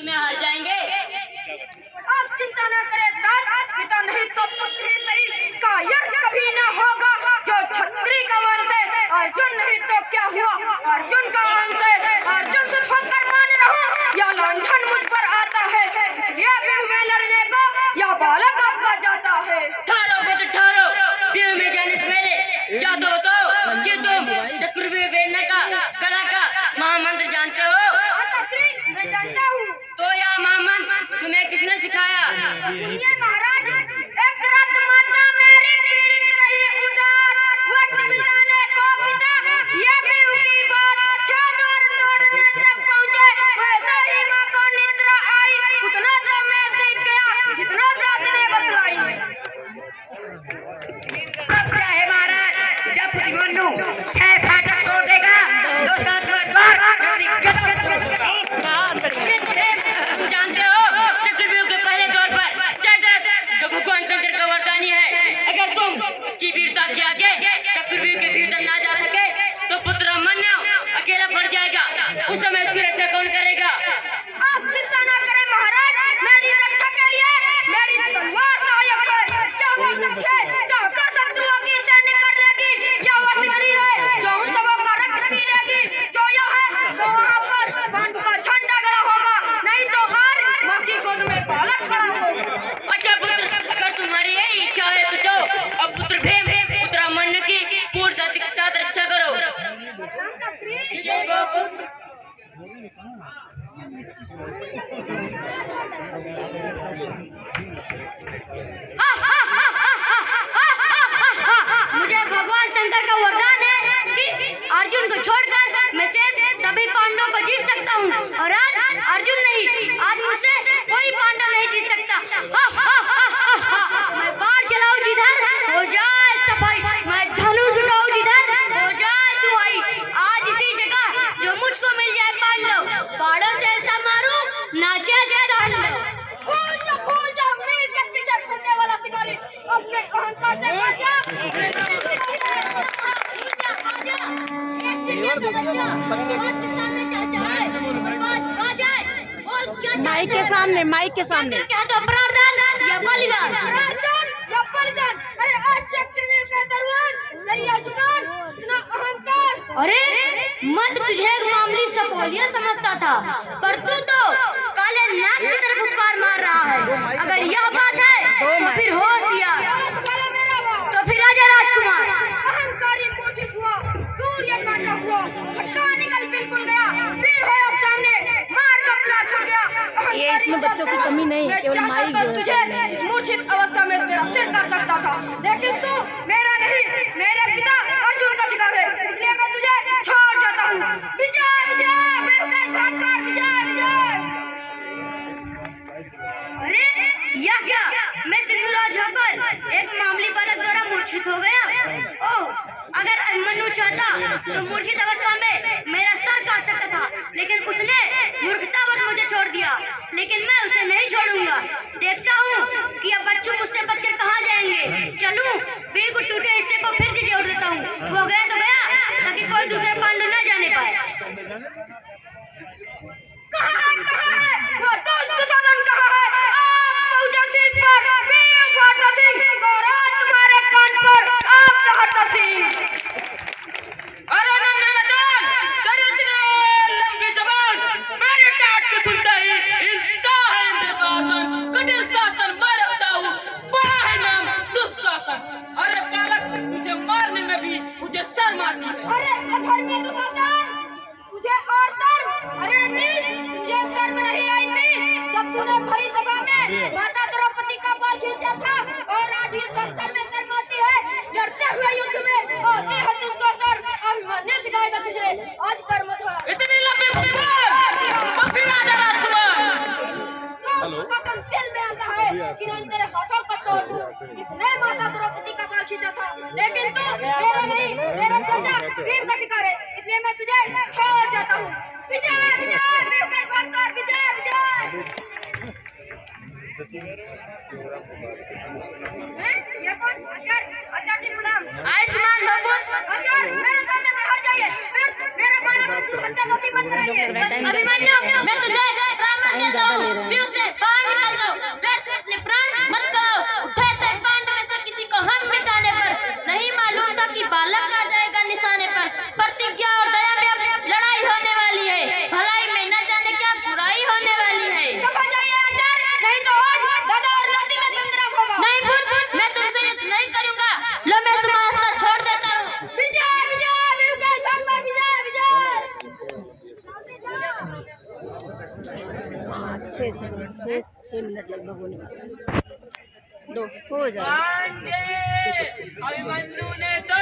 में हार जाएंगे। आप चिंता न करें दाद, पिता नहीं तो पुत्र ही सही, कायर कभी न होगा जो क्षत्रिय का वंश है। अर्जुन नहीं तो क्या हुआ, अर्जुन का वंश है। अर्जुन से होकर मान रहूं या लांछन मुझ पर आता है, इसलिए व्यू में लड़ने को या बालक आपका जाता है। ठहरो पुत्र ठहरो, व्यू में जाने से पहले क्या तो बताओ कि तुम चक्रव्यूह भेदने का कला का महामंत्र जानते हो? माताश्री, मैं जानता हूँ। तो यह महामंत्र तुम्हें किसने सिखाया? तो सुनिए महाराज, एक रात माता मेरी पीड़ित रही उदास, वक्त बिताने को पिता ये व्यू की बात, छह द्वार तोड़ने तक पहुँचे, वैसे ही माँ को निद्रा आई, उतना तो मैं सीख गया जितना दाद ने बतलाई। अब क्या है महाराज, जब अभिमन्यु 6 फाटक तोड़ देगा तो 7वां द्वार अपनी गदर तोड़ दूंगा। तुम जानते हो चक्रव्यूह के पहले द्वार पर जयद्रथ जो भगवान शंकर का वरदानी है, अगर तुम उसकी वीरता के आगे चक्रव्यूह के भीतर ना जा सके तो पुत्र अभिमन्यु अकेला पड़ जाएगा। उस समय उसकी रक्षा कौन करेगा? आप चिंता न करें महाराज, मेरी रक्षा के लिए मेरी तलवार सहायक है। क्या वो सत्य है चाहकर शत्रुओं की सैन्य कर लेगी, या वो सिकरी है जो उन सबों का रक्त पी लेगी? जो यह है तो वहाँ पर पांडु का झंडा गड़ा होगा, नहीं तो और माँ की गोद में बालक पड़ा होगा। अच्छा पुत्र, अगर तुम्हारी यही इच्छा है तो जाओ अब पुत्र भीम पुत्र अभिमन्यु की पूर्ण शक्ति के साथ रक्षा करो। मुझे भगवान शंकर का वरदान है कि अर्जुन को छोड़कर मैं शेष सभी पांडवों को जीत सकता हूँ, और आज अर्जुन नहीं, आज मुझसे कोई पांडव नहीं जीत सकता। मैं बाण चलाऊं जिधर हो जाए सफाई, मैं धनुष उठाऊं जिधर हो जाए दुहाई, आज इसी जगह जो मुझको मिल जाए पांडव, बाणों से ऐसा मारूं नाचे तांडव। भूल जा मीर के पीछे घूमने वाला शिकारी, अपने अहंकार से बच जा। एक चिड़िया का बच्चा बात के सामने चहचहाए और बाज उड़ा जाए, बोल क्या चाहता है? माइक के सामने क्या तो प्रार्थना या बलिदान? प्रार्थना या बलिदान? अरे आज चक्रव्यूह का दरबार नैया जुबान, इतना अहंकार। अरे मैं तो तुझे एक मामूली सपोलिया समझता था, पर तू तो काले नाग की तरफ पुकार मार रहा है। अगर यह बात है तो फिर होशियार, तो फिर राजा राजकुमार। अहंकारी मूर्छित हुआ, दूर ये कांटा हुआ, फटका निकल बिल्कुल गया, वीर है अब सामने, मार का अपना खा गया। ये इसमें बच्चों की कमी नहीं है, केवल माइक मैं तुझे इस मूर्छित अवस्था में तेरा सिर कर सकता था, लेकिन तू मेरा नहीं, मेरे पिता अर्जुन का शिकार है, इसलिए मैं तुझे छोड़ जाता हूँ। विजय विजय, मैं भागकर विजय विजय। अरे यह क्या, मैं सिंधुराज होकर एक मामूली बालक द्वारा मूर्छित हो गया। ओह, अगर अभिमन्यु चाहता तो मूर्छित अवस्था में मेरा सर काट सकता था, लेकिन उसने मूर्खतावश मुझे छोड़ दिया, लेकिन मैं उसे नहीं छोड़ूंगा। देखता हूँ कि अब बच्चों मुझसे बचकर कहाँ जाएंगे। चलूं, वीर को टूटे हिस्से को फिर से जोड़ देता हूँ, वो गया तो गया, ताकि कोई दूसरा पांडु न जाने पाए। कहाँ है वो दुशासन, कहाँ है? आप पहुंचा शीश पर, वीर फाड़ता सिंह, गौरव तुम्हारे कान पर, आप दहाड़ता सिंह। अरे नंदनदान, तेरे इतने लंबी जबान, मेरी डांट के सुनते ही हिलता है इंद्र का आसन, कठिन शासन मैं रखता हूँ, बड़ा है नाम दुशासन। अरे बालक, तुझे मारने में भी मुझे शर्म आती है। अरे अधर्मी दुशासन, तुझे और शर्म? अरे नीच, तुझे शर्म नहीं आई थी जब तूने भरी सभा में माता द्रौपदी का बाल खींचा था, और आज इस अवस्था में शर्म आती है? लड़ते हुए युद्ध में आती है तुझको शर्म, अभिमन्यु सिखाएगा तुझे, आज कर्म था। इतनी लंबी पुकार, तो फिर राजा राजकुमार। तो दुशासन दिल में आता है कि नहीं तेरे हाथों को तोड़ दूं, किसने माता द्रौपदी का बाल खींचा था, लेकिन तू मेरा नहीं, मेरा चाचा भीम का शिकार है, इसलिए मैं तुझे छोड़ जाता हूँ। विजय विजय, भीम का भागकर विजय विजय। ये कौन? आचार्य जी गुलाम। आयुष्मान बाबू, आचार्य मेरे सामने से हट जाइए। मेरे बाणा पर दुर्हत्या दोषी मत कराइए। अभिमन्यु, मैं तुझे प्राण देता हूँ, व्यू से बाहर निकल जाओ। व्यर्थ अपने प्राण मत गवाओ। उठे थे पांडव में से किसी को हम मिटाने पर, नहीं मालूम था कि बालक आ जाएगा निशाने पर। प्रतिज्ञा और दया में अब लड़ाई होने वाली है, भलाई में न जाने क्या बुराई होने वाली है। समझ जाइए आचार्य, नहीं तो आज गदा और लाठी में संग्राम होगा। नहीं पुत्र, मैं तुमसे युद्ध नहीं करूंगा। लो मैं तुम्हारा रास्ता छोड़ देता हूँ। विजय विजय विजय विजय विजय। 6 मिनट लगभग होने वाले हैं। 2 हो जाए। पांडे, अभिमन्यु ने तो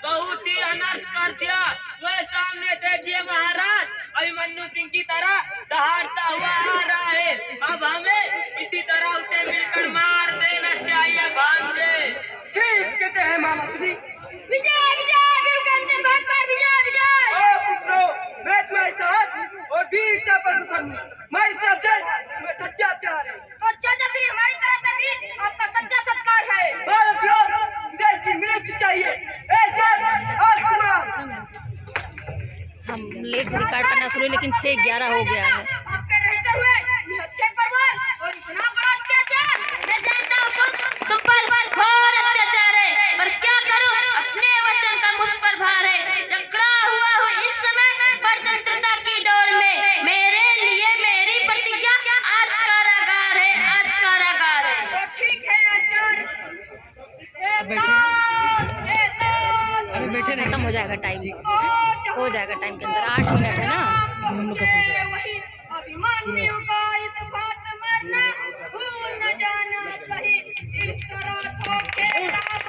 बहुत ही अनर्थ कर दिया। वह सामने देखिए महाराज, अभिमन्यु सिंह की तरह दहाड़ता हुआ आ रहा है। अब हमें इसी तरह उसे मिलकर मार देना चाहिए। भांजे ठीक कहते हैं मामा श्री। विजय विजय विजय भाग पर विजय विजय। ओ पुत्रो, मैं तुम्हारे साहस और वीरता पर प्रसन्न हूँ। हमारी तरफ से तुम्हें सच्चा प्यार है। तो चाचा श्री हमारी तरफ से भी आपका सच्चा सत्कार है। भारतीयों, देश की मृत्यु चाहिए। ऐसा आसमान। हम लेट से रिकॉर्ड करना शुरू, लेकिन 6:11 हो गया है। आपके रहते हुए निहत्थे परवार और इतना बड़ा अत्याचार। मैं जानता हूँ तुम पर घोर अत्याचार है, पर क्या करूँ, अपने वचन का मुझ पर भार है। जकड़ा हुआ हूँ इस समय परतंत्रता की डोर में। मेरे लिए मेरी प्रतिज्ञा आज कारागार है, आज कारागार है। तो ठीक है आचार्य, खत्म हो जाएगा टाइम, हो जाएगा टाइम के अंदर। 8 मिनट है ना। वही अभिमन्यु का इस बात मरना भूल न जाना सही। इस तरह धोखे